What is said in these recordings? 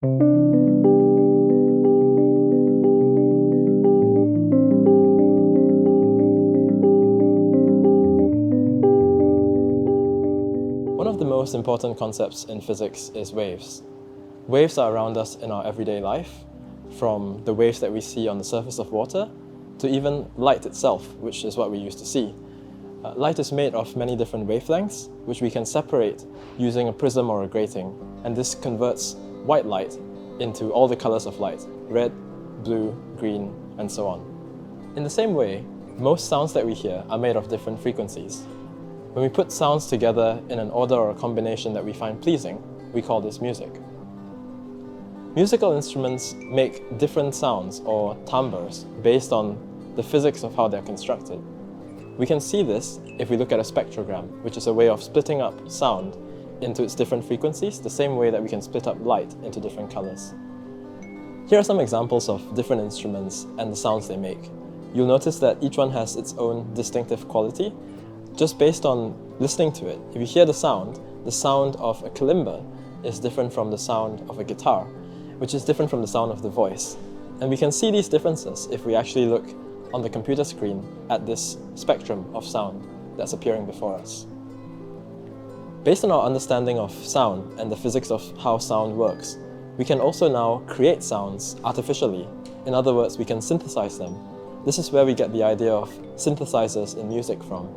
One of the most important concepts in physics is waves. Waves are around us in our everyday life, from the waves that we see on the surface of water to even light itself, which is what we used to see. Light is made of many different wavelengths, which we can separate using a prism or a grating, and this converts white light into all the colors of light: red, blue, green, and so on. In the same way, most sounds that we hear are made of different frequencies. When we put sounds together in an order or a combination that we find pleasing, we call this music. Musical instruments make different sounds, or timbres, based on the physics of how they're constructed. We can see this if we look at a spectrogram, which is a way of splitting up sound into its different frequencies, the same way that we can split up light into different colors. Here are some examples of different instruments and the sounds they make. You'll notice that each one has its own distinctive quality, just based on listening to it. If you hear the sound of a kalimba is different from the sound of a guitar, which is different from the sound of the voice. And we can see these differences if we actually look on the computer screen at this spectrum of sound that's appearing before us. Based on our understanding of sound and the physics of how sound works, we can also now create sounds artificially. In other words, we can synthesize them. This is where we get the idea of synthesizers in music from.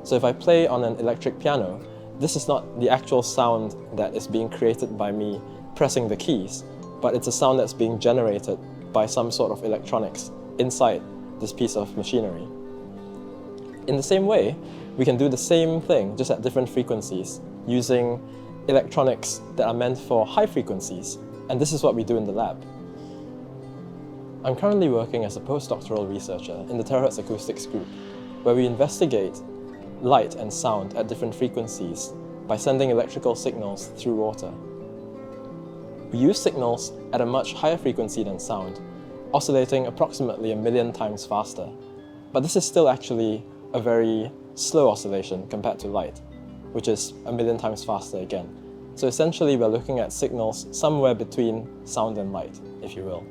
So if I play on an electric piano, this is not the actual sound that is being created by me pressing the keys, but it's a sound that's being generated by some sort of electronics inside this piece of machinery. In the same way, we can do the same thing, just at different frequencies, using electronics that are meant for high frequencies, and this is what we do in the lab. I'm currently working as a postdoctoral researcher in the Terahertz Acoustics group, where we investigate light and sound at different frequencies by sending electrical signals through water. We use signals at a much higher frequency than sound, oscillating approximately 1,000,000 times faster. But this is still actually a very slow oscillation compared to light, which is 1,000,000 times faster again. So essentially we're looking at signals somewhere between sound and light, if you will.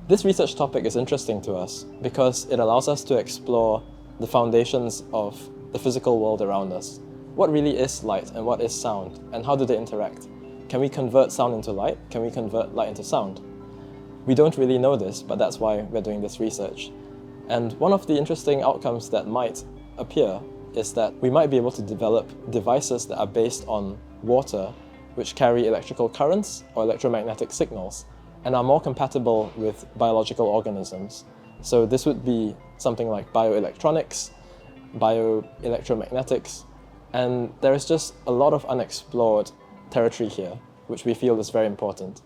This research topic is interesting to us because it allows us to explore the foundations of the physical world around us. What really is light and what is sound, and how do they interact? Can we convert sound into light? Can we convert light into sound? We don't really know this, but that's why we're doing this research. And one of the interesting outcomes that might appear is that we might be able to develop devices that are based on water, which carry electrical currents or electromagnetic signals, and are more compatible with biological organisms. So this would be something like bioelectronics, bioelectromagnetics, and there is just a lot of unexplored territory here, which we feel is very important.